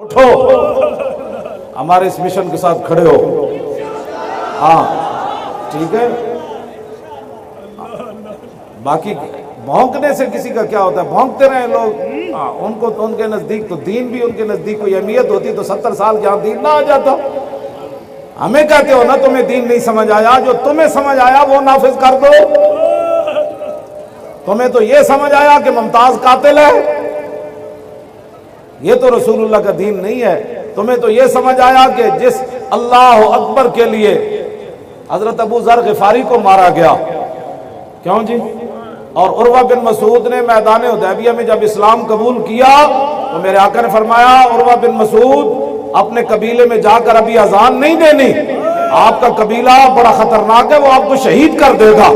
उठो, हमारे इस मिशन के साथ खड़े हो। हाँ ठीक है, बाकी भौंकने से किसी का क्या होता है, भौंकते रहे लोग। हाँ, उनको तो उनके नजदीक तो दीन भी, उनके नजदीक कोई अहमियत होती तो 70 साल के यहाँ दीन ना आ जाता। हमें कहते हो ना तुम्हें दीन नहीं समझ आया, जो तुम्हें समझ आया वो नाफिज कर दो। तुम्हें तो ये समझ आया कि मुमताज कातिल है, ये तो रसूलुल्लाह का दीन नहीं है। तुम्हें तो ये समझ आया कि जिस अल्लाह अकबर के लिए हजरत अबू जर गिफारी को मारा गया, क्यों जी, और उर्वा बिन मसूद ने मैदान हुदैबिया में जब इस्लाम कबूल किया तो मेरे आका ने फरमाया, उर्वा बिन मसूद अपने कबीले में जाकर अभी अजान नहीं देनी, आपका कबीला बड़ा खतरनाक है, वो आपको शहीद कर देगा।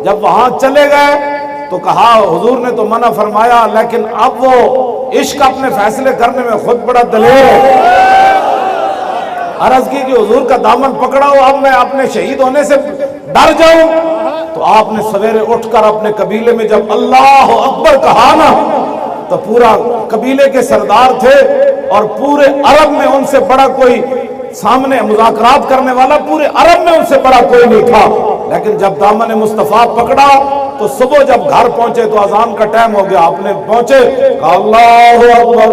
जब वहां चले गए तो कहा, हुजूर ने तो मना फरमाया, लेकिन अब वो इश्क अपने फैसले करने में खुद बड़ा दलेर है। अर्ज की कि हुजूर का दामन पकड़ा हो, अब मैं अपने शहीद होने से डर जाऊं। तो आपने सवेरे उठकर अपने कबीले में जब अल्लाह अकबर कहा ना, तो पूरा कबीले के सरदार थे और पूरे अरब में उनसे बड़ा कोई सामने मुज़ाकरात करने वाला पूरे अरब में उनसे बड़ा कोई नहीं था। लेकिन जब दामन मुस्तफा पकड़ा तो सुबह जब घर पहुंचे तो अजान का टाइम हो गया, आपने पहुंचे, अल्लाहु अकबर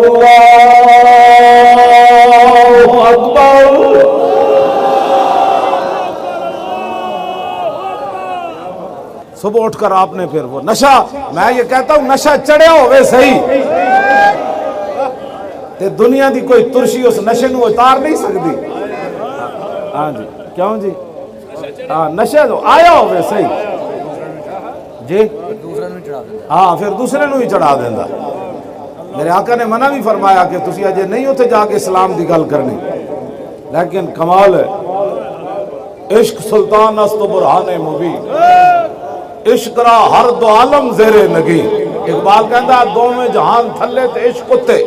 अल्लाहु अकबर। सुबह उठकर आपने फिर वो नशा, मैं ये कहता हूं नशा चढ़िया होवे सही ते दुनिया दी कोई तुरशी उस नशे को उतार नहीं सकती। हाँ जी, क्यों जी, हाँ नशा तो आया होवे सही जी, हाँ फिर दूसरे ਨੂੰ ही चढ़ा देंदा। मेरे आका ने मना भी फरमाया कि तुसी अजे नहीं उथे जाके इस्लाम की गल करनी, लेकिन कमाल है, इश्क सुल्तान अस्त बुरहाने मुबीन, इश्क रा हर दो आलम जेरे नगी। इकबाल कहता दोवें जहान थले ते इश्क उत्ते,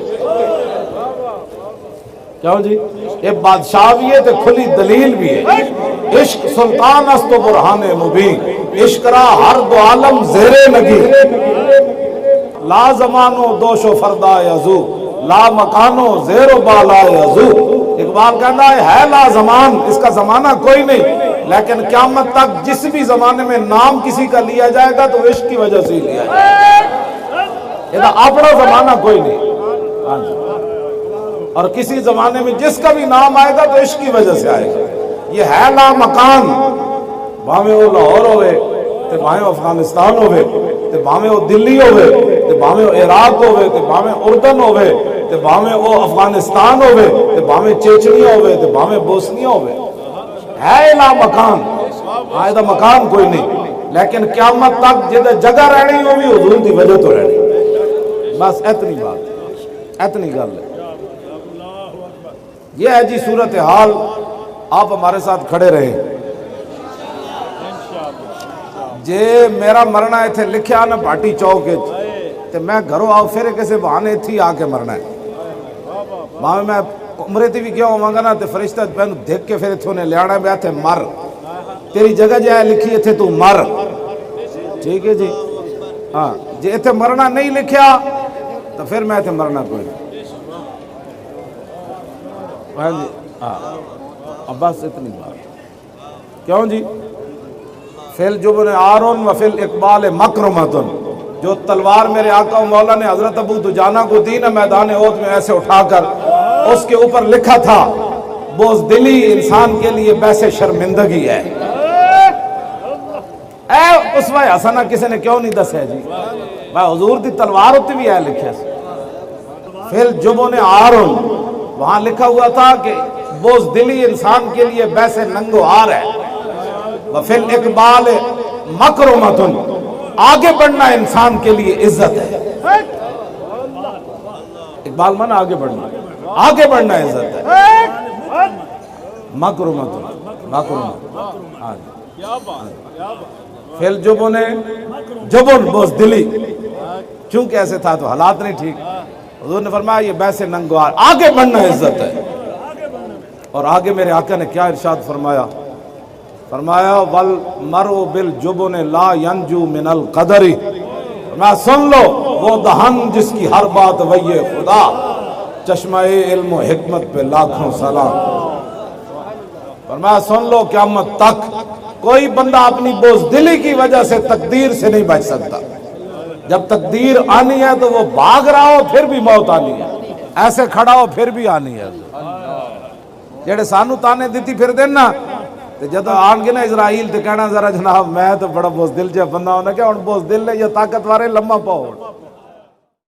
क्यों जी, ये बादशाह भी है तो खुली दलील भी है। इश्क सुल्तान अस्त बुरहाने मुबीन, इश्क रा हर दो आलम जेरे नगी। ला जमानो दोशो फरदा यजू, ला मकानो जेरो बाला यजू। इकबाल कहता है ला जमान, इसका जमाना कोई नहीं, लेकिन क़यामत तक जिस भी जमाने में नाम किसी का लिया जाएगा तो इश्क की वजह से ही लिया जाएगा, अपना जमाना कोई नहीं। हाँ जी, और किसी जमाने में जिसका भी नाम आएगा तो इश्क की वजह से आएगा। ये है ला मकान, भावे वो लाहौर होवे ते भावे अफगानिस्तान होवे ते भावे वो दिल्ली होवे ते भावे वो इराक होवे ते भावे उर्दन होवे ते भावे वो अफगानिस्तान होवे ते भावे चेचनिया होवे ते भावे बोस्निया होवे, है ला मकान। हाँ इहदा मकान कोई नहीं, लेकिन क़यामत तक जिहदे जगह रहनी वो भी हुजूर की वजह तो रहनी। बस इतनी बात, इतनी गल है। ये है जी सूरत हाल, आप हमारे साथ खड़े रहे। जे मेरा मरना इत्थे लिखिया ना भाटी चौक ते मैं घरों आओ फिर किसी बहाने इत्थे आके मरना है, भावे मैं उमरे ते भी गया होवांगा ना ते फरिश्ता मैनूं देख के फिर इत्थों ने लियाना मैं इत्थे मर, तेरी जगह जो है लिखी इत्थे तू मर, ठीक है जी। हाँ जे इत्थे मरना नहीं लिखिया तो फिर मैं इत्थे मरना कोई नहीं। हाँ जी, हाँ अब बस इतनी बात, क्यों जी। फिल जुबन आरुन व फिल इकबाल मकरमतुन, जो तलवार मेरे आका मौला ने हजरत अबू दुजाना को दी ना मैदान ओद में ऐसे उठाकर, उसके ऊपर लिखा था बोझदिली इंसान के लिए वैसे शर्मिंदगी है। ए उसवा हसना किसी ने क्यों नहीं दसा जी, भाई हुजूर दी तलवार उत्ते भी है लिखे। फिल जुबन आरुन, वहां लिखा हुआ था कि बोझदिली इंसान के लिए वैसे नंगोहार है। वफिल इकबाल मकरमतुन, आगे बढ़ना इंसान के लिए इज्जत है। इकबाल माना आगे बढ़ना, आगे बढ़ना इज्जत है। मकरमतुन, मकरमतुन, फिल जुबन, जुबन बोझदिली, क्योंकि ऐसे था तो हालात नहीं ठीक। हुजूर ने फरमाया ये वैसे नंगोहार, आगे बढ़ना इज्जत है। और आगे मेरे आका ने क्या इरशाद फरमाया, फरमाया वल मरो बिल जुबन ला यंजू मिनल कदरी। मैं सुन लो वो दहन जिसकी हर बात वही खुदा, चश्मा-ए इल्म व हिकमत पे लाखों सलाम। फरमाया सुन लो, क़यामत तक कोई बंदा अपनी बोझदिली की वजह से तकदीर से नहीं बच सकता। जब तकदीर आनी है तो वो भाग रहा हो फिर भी मौत आनी है, ऐसे खड़ा हो फिर भी आनी है। जेड़े सानू ताने दी फिर देना ते जब आनगे ना इजराइल ते कहना जरा जनाब मैं तो बड़ा बोझदिल जिहा बंदा, उन्हें क्या हुण बोझदिल ने या ताकत वाले लम्मा पाओ।